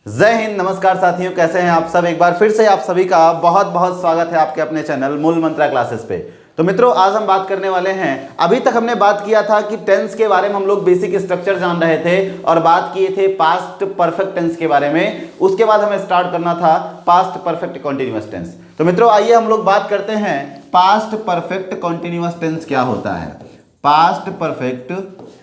जय हिंद, नमस्कार साथियों, कैसे हैं आप सब। एक बार फिर से आप सभी का बहुत बहुत स्वागत है आपके अपने चैनल मूल मंत्रा क्लासेस पे। तो मित्रों, आज हम बात करने वाले हैं, अभी तक हमने बात किया था कि टेंस के बारे में हम लोग बेसिक स्ट्रक्चर जान रहे थे और बात किए थे पास्ट परफेक्ट टेंस के बारे में। उसके बाद हमें स्टार्ट करना था पास्ट परफेक्ट कॉन्टिन्यूअस टेंस। तो मित्रों, आइए हम लोग बात करते हैं पास्ट परफेक्ट कॉन्टिन्यूअस टेंस क्या होता है। पास्ट परफेक्ट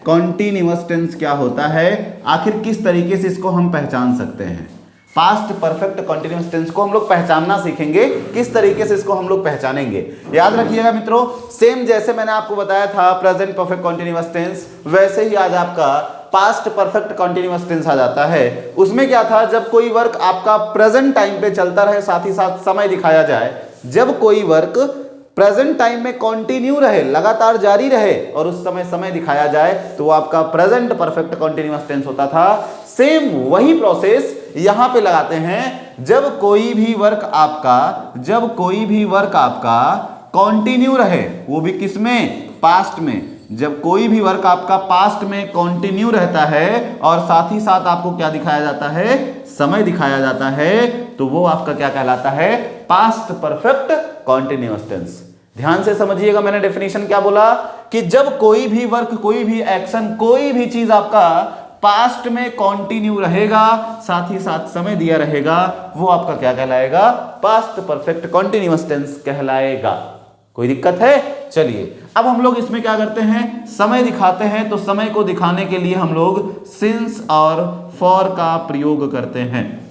कॉन्टिन्यूअस टेंस क्या होता है, आखिर किस तरीके से इसको हम पहचान सकते हैं। पास्ट परफेक्ट कॉन्टिन्यूअस टेंस को हम लोग पहचानना सीखेंगे, किस तरीके से इसको हम लोग पहचानेंगे। याद रखिएगा मित्रों, सेम जैसे मैंने आपको बताया था प्रेजेंट परफेक्ट कॉन्टिन्यूअस टेंस, वैसे ही आज आपका पास्ट परफेक्ट कॉन्टिन्यूअस टेंस आ जाता है। उसमें क्या था, जब कोई वर्क आपका प्रेजेंट टाइम पे चलता रहे, साथ ही साथ समय दिखाया जाए। जब कोई वर्क प्रेजेंट टाइम में कंटिन्यू रहे, लगातार जारी रहे और उस समय दिखाया जाए, तो वो आपका प्रेजेंट परफेक्ट कॉन्टिन्यूअस टेंस होता था। सेम वही प्रोसेस यहां पे लगाते हैं। जब कोई भी वर्क आपका कंटिन्यू रहे, वो भी किसमें, पास्ट में। जब कोई भी वर्क आपका पास्ट में कंटिन्यू रहता है और साथ ही साथ आपको क्या दिखाया जाता है, समय दिखाया जाता है, तो वो आपका क्या कहलाता है, पास्ट परफेक्ट कॉन्टिन्यूअस टेंस। ध्यान से समझिएगा, मैंने डेफिनेशन क्या बोला कि जब कोई भी वर्क, कोई भी एक्शन, कोई भी चीज आपका पास्ट में कंटिन्यू रहेगा, साथ ही साथ समय दिया रहेगा, वो आपका क्या कहलाएगा, पास्ट परफेक्ट कॉन्टिन्यूअस टेंस कहलाएगा। कोई दिक्कत है? चलिए अब हम लोग इसमें क्या करते हैं, समय दिखाते हैं। तो समय को दिखाने के लिए हम लोग सिंस और फॉर का प्रयोग करते हैं।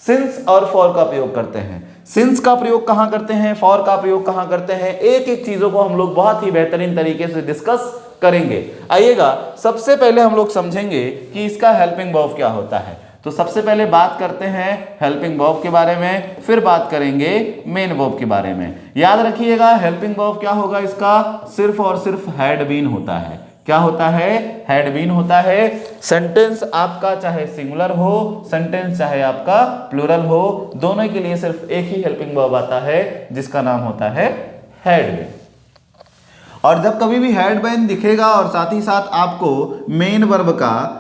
सिंस और फॉर का प्रयोग करते हैं। सिंस का प्रयोग कहां करते हैं, फॉर का प्रयोग कहां करते हैं, एक एक चीजों को हम लोग बहुत ही बेहतरीन तरीके से डिस्कस करेंगे। आइएगा, सबसे पहले हम लोग समझेंगे कि इसका हेल्पिंग वर्ब क्या होता है। तो सबसे पहले बात करते हैं हेल्पिंग वर्ब के बारे में, फिर बात करेंगे मेन वर्ब के बारे में। याद रखिएगा, हेल्पिंग वर्ब क्या होगा, इसका सिर्फ और सिर्फ हैड बीन होता है। क्या होता है, हैड बीन होता है। सेंटेंस आपका चाहे सिंगुलर हो, सेंटेंस चाहे आपका प्लूरल हो, दोनों के लिए सिर्फ एक ही हेल्पिंग वर्ब आता है, जिसका नाम होता है हैड बीन। और जब कभी भी हैड बीन दिखेगा और साथ ही साथ आपको मेन वर्ब का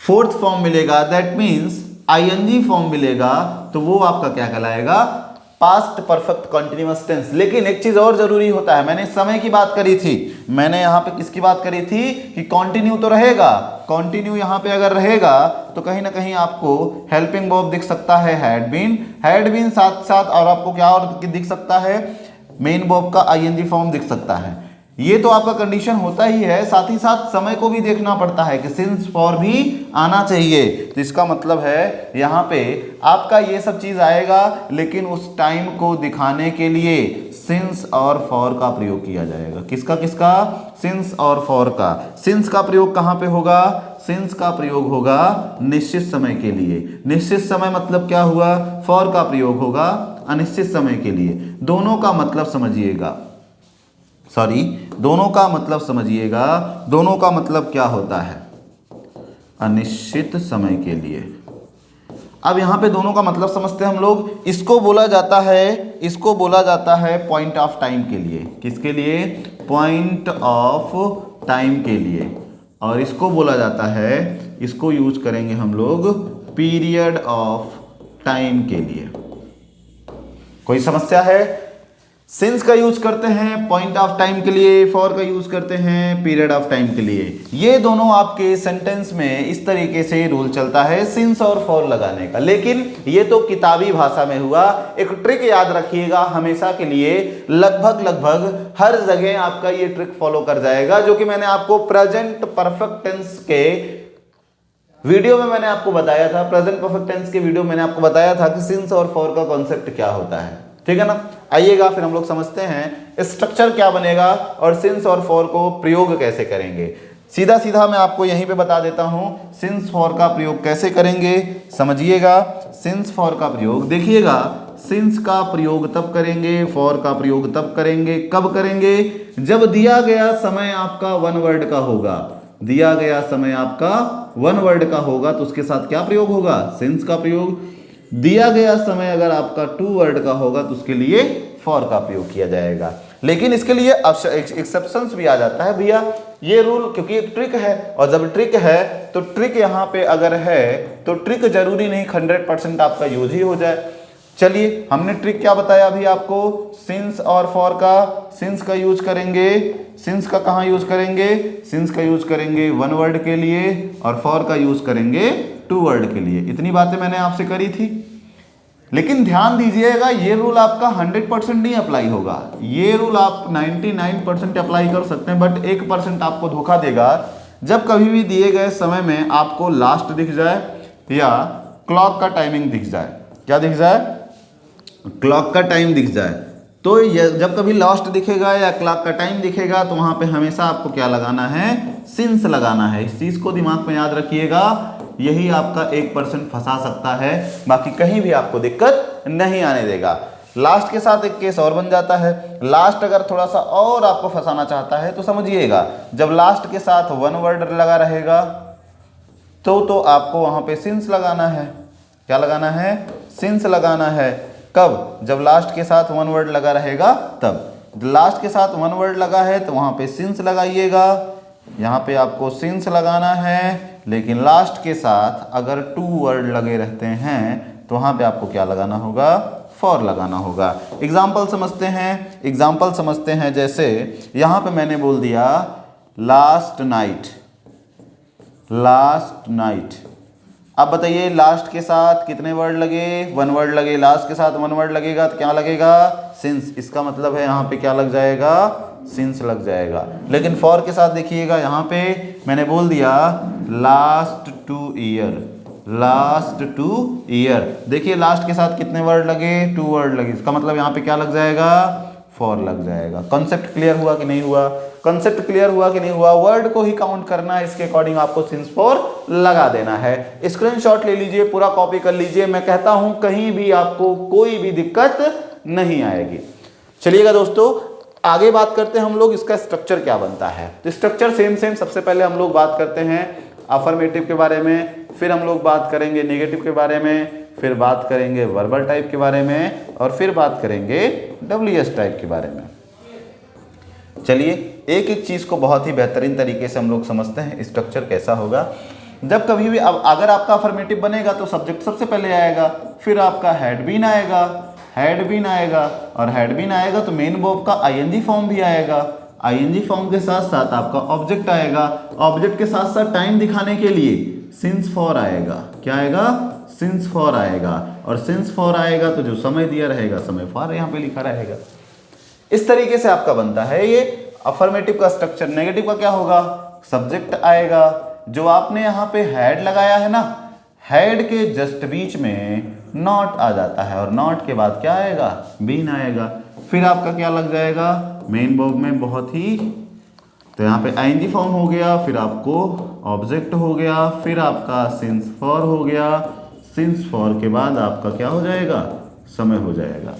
फोर्थ फॉर्म मिलेगा, दैट मीन्स आईएनजी फॉर्म मिलेगा, तो वो आपका क्या कहलाएगा, पास्ट परफेक्ट कॉन्टिन्यूअस टेंस। लेकिन एक चीज और जरूरी होता है, मैंने समय की बात करी थी, मैंने यहां पे किसकी बात करी थी कि कंटिन्यू तो रहेगा। कंटिन्यू यहां पे अगर रहेगा तो कहीं ना कहीं आपको हेल्पिंग वर्ब दिख सकता है हैड बीन साथ साथ, और आपको क्या और दिख सकता है, मेन वर्ब का आईएनजी फॉर्म दिख सकता है। ये तो आपका कंडीशन होता ही है। साथ ही साथ समय को भी देखना पड़ता है कि सिंस फॉर भी आना चाहिए। तो इसका मतलब है यहाँ पे आपका ये सब चीज आएगा, लेकिन उस टाइम को दिखाने के लिए सिंस और फॉर का प्रयोग किया जाएगा। किसका किसका, सिंस और फॉर का। सिंस का प्रयोग कहाँ पे होगा, सिंस का प्रयोग होगा निश्चित समय के लिए। निश्चित समय मतलब क्या हुआ, फॉर का प्रयोग होगा अनिश्चित समय के लिए। दोनों का मतलब समझिएगा, दोनों का मतलब समझिएगा, दोनों का मतलब क्या होता है, अनिश्चित समय के लिए। अब यहां पे दोनों का मतलब समझते हैं हम लोग। इसको बोला जाता है पॉइंट ऑफ टाइम के लिए। किसके लिए, पॉइंट ऑफ टाइम के लिए। और इसको बोला जाता है, इसको यूज करेंगे हम लोग पीरियड ऑफ टाइम के लिए। कोई समस्या है? सिंस का यूज करते हैं पॉइंट ऑफ टाइम के लिए, फॉर का यूज करते हैं पीरियड ऑफ टाइम के लिए। ये दोनों आपके सेंटेंस में इस तरीके से रूल चलता है सिंस और फॉर लगाने का। लेकिन ये तो किताबी भाषा में हुआ। एक ट्रिक याद रखिएगा हमेशा के लिए, लगभग हर जगह आपका ये ट्रिक फॉलो कर जाएगा, जो कि मैंने आपको प्रेजेंट परफेक्ट टेंस के वीडियो में मैंने आपको बताया था। प्रेजेंट परफेक्ट टेंस के वीडियो में मैंने आपको बताया था कि सिंस और फॉर का कॉन्सेप्ट क्या होता है। ठीक है ना। आइएगा फिर हम लोग समझते हैं स्ट्रक्चर क्या बनेगा और सिंस और फॉर को प्रयोग कैसे करेंगे। सीधा सीधा मैं आपको यहीं पे बता देता हूं सिंस फॉर का प्रयोग कैसे करेंगे। समझिएगा, सिंस फॉर का प्रयोग देखिएगा, सिंस का प्रयोग तब करेंगे, फॉर का प्रयोग तब करेंगे। कब करेंगे, जब दिया गया समय आपका वन वर्ड का होगा। दिया गया समय आपका वन वर्ड का होगा तो उसके साथ क्या प्रयोग होगा, सिंस का प्रयोग। दिया गया समय अगर आपका टू वर्ड का होगा तो उसके लिए फॉर का प्रयोग किया जाएगा। लेकिन इसके लिए एक्सेप्शंस भी आ जाता है भैया। ये रूल, क्योंकि एक ट्रिक है, और जब ट्रिक है तो ट्रिक यहाँ पे अगर है तो ट्रिक जरूरी नहीं 100% आपका यूज ही हो जाए। चलिए हमने ट्रिक क्या बताया अभी आपको, सिंस और फॉर का। सिंस का यूज करेंगे, सिंस का कहाँ यूज करेंगे, सिंस का यूज करेंगे वन वर्ड के लिए, और फॉर का यूज करेंगे टू वर्ड के लिए। इतनी बातें मैंने आपसे करी थी, लेकिन ध्यान दीजिएगा ये रूल आपका 100% नहीं अप्लाई होगा। ये रूल आप 99% अप्लाई कर सकते हैं, बट 1% आपको धोखा देगा। जब कभी भी दिए गए समय में आपको लास्ट दिख जाए या क्लॉक का टाइमिंग दिख जाए, क्या दिख जाए, क्लॉक का टाइम दिख जाए, तो जब कभी लास्ट दिखेगा या क्लॉक का टाइम दिखेगा तो वहां पे हमेशा आपको क्या लगाना है, सिंस लगाना है। इस चीज को दिमाग में याद रखिएगा, यही आपका 1% फंसा सकता है, बाकी कहीं भी आपको दिक्कत नहीं आने देगा। लास्ट के साथ एक केस और बन जाता है। लास्ट अगर थोड़ा सा और आपको फंसाना चाहता है तो समझिएगा, जब लास्ट के साथ वन वर्ड लगा रहेगा तो आपको वहां पे सिंस लगाना है। क्या लगाना है, सिंस लगाना है। कब, जब लास्ट के साथ वन वर्ड लगा रहेगा तब। लास्ट के साथ वन वर्ड लगा है तो वहां पे सिंस लगाइएगा, यहाँ पे आपको सिंस लगाना है। लेकिन लास्ट के साथ अगर टू वर्ड लगे रहते हैं तो वहां पे आपको क्या लगाना होगा, फॉर लगाना होगा। एग्जाम्पल समझते हैं, एग्जाम्पल समझते हैं। जैसे यहां पे मैंने बोल दिया लास्ट नाइट, लास्ट नाइट। अब बताइए लास्ट के साथ कितने वर्ड लगे, वन वर्ड लगे। लास्ट के साथ वन वर्ड लगेगा तो क्या लगेगा, सिंस। इसका मतलब है यहाँ पे क्या लग जाएगा, सिंस लग जाएगा। लेकिन फॉर के साथ देखिएगा, यहाँ पे मैंने बोल दिया last two year, last two year. देखिए लास्ट के साथ कितने वर्ड लगे, टू वर्ड लगे। इसका मतलब यहाँ पे क्या लग जाएगा, फॉर लग जाएगा। कॉन्सेप्ट क्लियर हुआ कि नहीं हुआ, कॉन्सेप्ट क्लियर हुआ कि नहीं हुआ। वर्ड को ही काउंट करना है, इसके अकॉर्डिंग आपको सिंस फॉर लगा देना है। स्क्रीनशॉट ले लीजिए, पूरा कॉपी कर लीजिए। मैं कहता हूं कहीं भी आपको कोई भी दिक्कत नहीं आएगी। चलिएगा दोस्तों, आगे बात करते हैं हम लोग इसका स्ट्रक्चर क्या बनता है। तो स्ट्रक्चर सेम सबसे पहले हम लोग बात करते हैं अफर्मेटिव के बारे में, फिर हम लोग बात करेंगे नेगेटिव के बारे में, फिर बात करेंगे वर्बल टाइप के बारे में, और फिर बात करेंगे WS टाइप के बारे में। चलिए एक एक चीज़ को बहुत ही बेहतरीन तरीके से हम लोग समझते हैं स्ट्रक्चर कैसा होगा। जब कभी भी अब अगर आपका अफर्मेटिव बनेगा तो सब्जेक्ट सबसे पहले आएगा, फिर आपका हेड बीन आएगा, हेड बीन आएगा, और हेड बीन आएगा तो मेन वर्ब का ING फॉर्म भी आएगा। ING फॉर्म के साथ साथ आपका ऑब्जेक्ट आएगा। ऑब्जेक्ट के साथ साथ टाइम दिखाने के लिए सिंस फॉर आएगा। क्या आएगा, सिंस फॉर आएगा। और सिंस फॉर आएगा तो जो समय दिया रहेगा समय फॉर यहाँ पे लिखा रहेगा। इस तरीके से आपका बनता है ये अफर्मेटिव का स्ट्रक्चर। नेगेटिव का क्या होगा, सब्जेक्ट आएगा, जो आपने यहाँ पे हेड लगाया है ना, हेड के जस्ट बीच में नॉट आ जाता है, और नॉट के बाद क्या आएगा, बीन आएगा। फिर आपका क्या लग जाएगा, मेन वर्ब में बहुत ही, तो यहाँ पे ING फॉर्म हो गया, फिर आपको ऑब्जेक्ट हो गया, फिर आपका सिंस फॉर हो गया। सिंस फॉर के बाद आपका क्या हो जाएगा, समय हो जाएगा।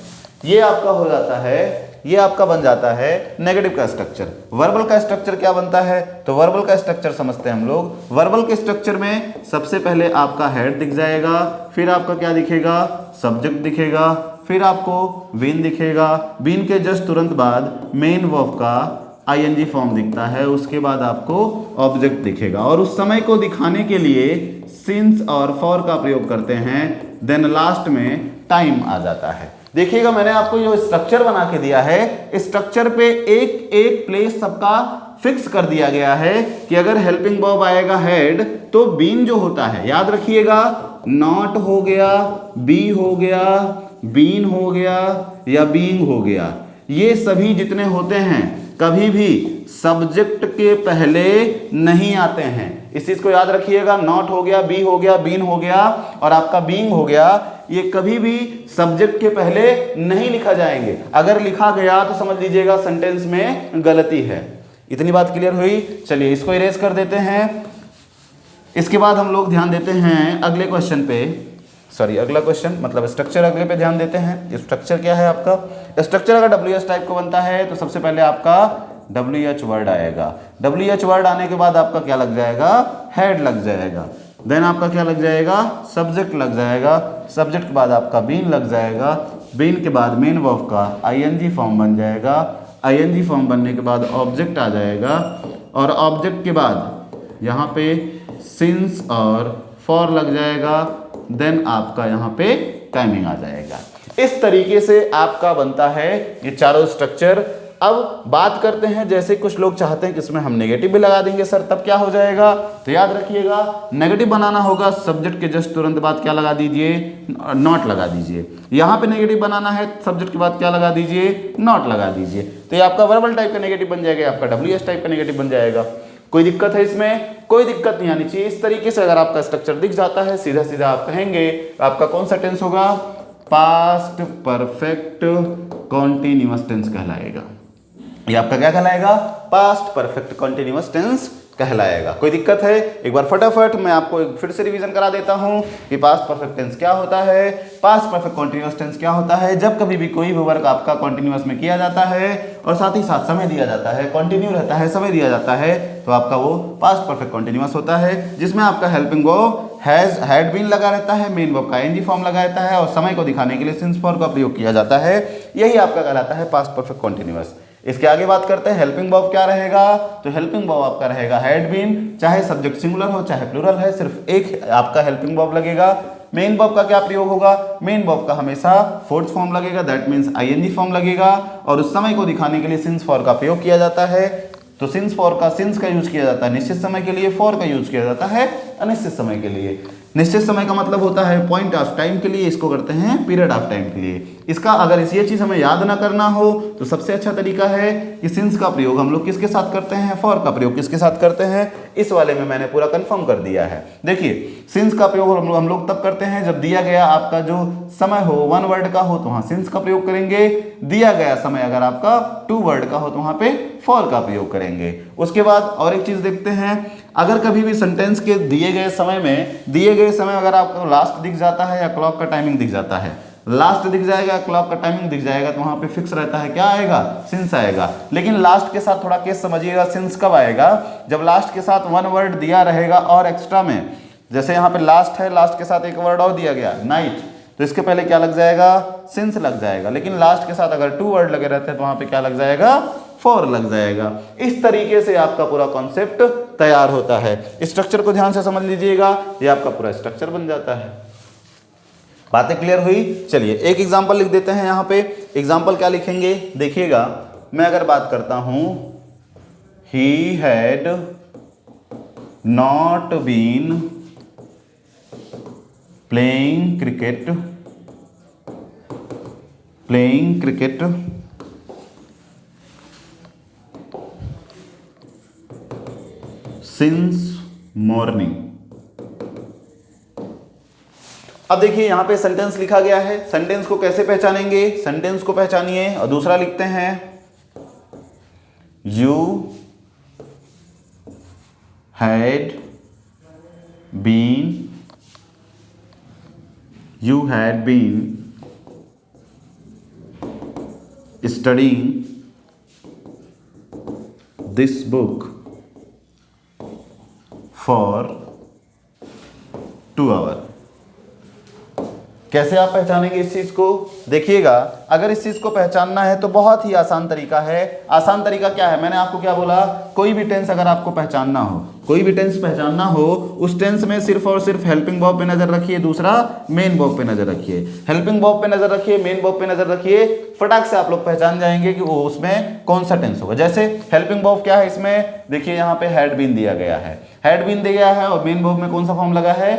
ये आपका हो जाता है, ये आपका बन जाता है नेगेटिव का स्ट्रक्चर। वर्बल का स्ट्रक्चर क्या बनता है, तो वर्बल का स्ट्रक्चर समझते हैं हम लोग। वर्बल के स्ट्रक्चर में सबसे पहले आपका हेड दिख जाएगा, फिर आपका क्या दिखेगा, सब्जेक्ट दिखेगा, फिर आपको बीन दिखेगा। बीन के जस्ट तुरंत बाद मेन वर्ब का ING फॉर्म दिखता है, उसके बाद आपको ऑब्जेक्ट दिखेगा, और उस समय को दिखाने के लिए सिंस और फॉर का प्रयोग करते हैं। देन लास्ट में टाइम आ जाता है। देखिएगा मैंने आपको जो स्ट्रक्चर बना के दिया है, स्ट्रक्चर पे एक एक प्लेस सबका फिक्स कर दिया गया है कि अगर हेल्पिंग वर्ब आएगा हेड तो बीन जो होता है, याद रखिएगा, नॉट हो गया, बी हो गया, बीन हो गया या बीइंग हो गया, ये सभी जितने होते हैं कभी भी सब्जेक्ट के पहले नहीं आते हैं। इस चीज को याद रखिएगा। नॉट हो गया, बी हो गया, बीन हो गया और आपका बीइंग हो गया, ये कभी भी सब्जेक्ट के पहले नहीं लिखा जाएंगे। अगर लिखा गया तो समझ लीजिएगा सेंटेंस में गलती है। इतनी बात क्लियर हुई। चलिए इसको इरेज कर देते हैं। इसके बाद हम लोग ध्यान देते हैं अगले क्वेश्चन पे, अगला क्वेश्चन मतलब स्ट्रक्चर अगले पे ध्यान देते हैं। स्ट्रक्चर क्या है आपका, स्ट्रक्चर अगर WH टाइप का बनता है तो सबसे पहले आपका WH वर्ड आएगा। WH वर्ड आने के बाद आपका क्या लग जाएगा, हेड लग जाएगा। देन आपका क्या लग जाएगा, सब्जेक्ट लग जाएगा। सब्जेक्ट के बाद आपका बीन लग जाएगा। बीन के बाद मेन वर्ब का ING फॉर्म बन जाएगा। ING फॉर्म बनने के बाद ऑब्जेक्ट आ जाएगा। और ऑब्जेक्ट के बाद यहाँ पे सिंस और फॉर लग जाएगा, देन आपका यहाँ पे टाइमिंग आ जाएगा। इस तरीके से आपका बनता है ये चारों स्ट्रक्चर। अब बात करते हैं, जैसे कुछ लोग चाहते हैं कि इसमें हम नेगेटिव भी लगा देंगे सर, तब क्या हो जाएगा? तो याद रखिएगा, नेगेटिव बनाना होगा सब्जेक्ट के जस्ट तुरंत बाद क्या लगा दीजिए? नॉट लगा दीजिए। यहाँ पे नेगेटिव बनाना है सब्जेक्ट के बाद क्या लगा दीजिए? नॉट लगा दीजिए। तो ये आपका वर्बल टाइप का नेगेटिव बन जाएगा, आपका WH टाइप का नेगेटिव बन जाएगा। कोई दिक्कत है इसमें? कोई दिक्कत नहीं आनी चाहिए। इस तरीके से अगर आपका स्ट्रक्चर दिख जाता है, सीधा सीधा आप कहेंगे आपका कौन सा टेंस होगा? पास्ट परफेक्ट कॉन्टिन्यूअस टेंस कहलाएगा। ये आपका क्या कहलाएगा? पास्ट परफेक्ट कॉन्टिन्यूअस टेंस कहलाएगा। कोई दिक्कत है? एक बार फटाफट मैं आपको फिर से रिवीजन करा देता हूं कि पास्ट परफेक्ट टेंस क्या होता है, पास्ट परफेक्ट कॉन्टिन्यूअस टेंस क्या होता है। जब कभी भी कोई भी वर्क आपका कॉन्टिन्यूअस में किया जाता है और साथ ही साथ समय दिया जाता है, कंटिन्यू रहता है, समय दिया जाता है, तो आपका वो पास्ट परफेक्ट कॉन्टिन्यूअस होता है, जिसमें आपका helping verb has had been लगा रहता है, मेन वर्ब का ing फॉर्म लगा रहता है और समय को दिखाने के लिए सिंस फॉर का प्रयोग किया जाता है। यही आपका कहलाता है पास्ट परफेक्ट कॉन्टिन्यूअस। इसके आगे बात करते हैं हेल्पिंग वर्ब क्या रहेगा। तो हेल्पिंग वर्ब आपका रहेगा हैड बीन, चाहे सब्जेक्ट सिंगुलर हो चाहे प्लूरल है, सिर्फ एक आपका हेल्पिंग वर्ब लगेगा। मेन वर्ब का क्या प्रयोग होगा? मेन वर्ब का हमेशा फोर्थ फॉर्म लगेगा, दैट मीन्स ing फॉर्म लगेगा और उस समय को दिखाने के लिए सिंस फॉर का प्रयोग किया जाता है। तो सिंस फॉर का सिंस का यूज किया जाता है निश्चित समय के लिए, फॉर का यूज किया जाता है अनिश्चित समय के लिए। निश्चित समय का मतलब होता है पॉइंट ऑफ टाइम के लिए, इसको करते हैं पीरियड ऑफ टाइम के लिए। इसका अगर ये चीज हमें याद ना करना हो तो सबसे अच्छा तरीका है कि सिंस का प्रयोग हम लोग किसके साथ करते हैं? फॉर का प्रयोग किसके साथ करते हैं? इस वाले में मैंने पूरा कंफर्म कर दिया है। देखिए सिंस का प्रयोग हम लोग तब करते हैं जब दिया गया आपका जो समय हो 1 वर्ड का हो तो वहां सिंस का प्रयोग करेंगे, दिया गया समय अगर आपका 2 वर्ड का हो तो वहां पे फॉर का प्रयोग करेंगे। उसके बाद और एक चीज देखते हैं, अगर कभी भी सेंटेंस के दिए गए समय अगर आपको लास्ट दिख जाता है या क्लॉक का टाइमिंग दिख जाता है, लास्ट दिख जाएगा, क्लॉक का टाइमिंग दिख जाएगा, तो वहां पे फिक्स रहता है क्या आएगा? सिंस आएगा। लेकिन लास्ट के साथ थोड़ा केस समझिएगा, सिंस कब आएगा? जब लास्ट के साथ 1 वर्ड दिया रहेगा और एक्स्ट्रा में, जैसे यहाँ पे लास्ट है, लास्ट के साथ एक वर्ड और दिया गया नाइट, तो इसके पहले क्या लग जाएगा? सिंस लग जाएगा। लेकिन लास्ट के साथ अगर 2 वर्ड लगे रहते हैं तो वहां पे क्या लग जाएगा? फॉर लग जाएगा। इस तरीके से आपका पूरा कॉन्सेप्ट तैयार होता है। स्ट्रक्चर को ध्यान से समझ लीजिएगा, ये आपका पूरा स्ट्रक्चर बन जाता है। बातें क्लियर हुई? चलिए एक एग्जांपल लिख देते हैं। यहाँ पे एग्जांपल क्या लिखेंगे देखिएगा। मैं अगर बात करता हूं he had not been playing cricket since morning. अब देखिए यहां पे सेंटेंस लिखा गया है, सेंटेंस को कैसे पहचानेंगे? सेंटेंस को पहचानिए और दूसरा लिखते हैं you had been studying this book for 2 hours। कैसे आप पहचानेंगे इस चीज को? देखिएगा, अगर इस चीज को पहचानना है तो बहुत ही आसान तरीका है। आसान तरीका क्या है? मैंने आपको क्या बोला? कोई भी टेंस अगर आपको पहचानना हो, उस टेंस में सिर्फ और सिर्फ हेल्पिंग वर्ब पे नजर रखिए, दूसरा मेन वर्ब पे नजर रखिए। हेल्पिंग वर्ब पे नजर रखिए, मेन वर्ब पे नजर रखिए, फटाक से आप लोग पहचान जाएंगे कि वो उसमें कौन सा टेंस होगा। जैसे हेल्पिंग वर्ब क्या है इसमें? देखिए यहाँ पे हैड बीन दिया गया है, हैड बीन दिया गया है और मेन वर्ब में कौन सा फॉर्म लगा है?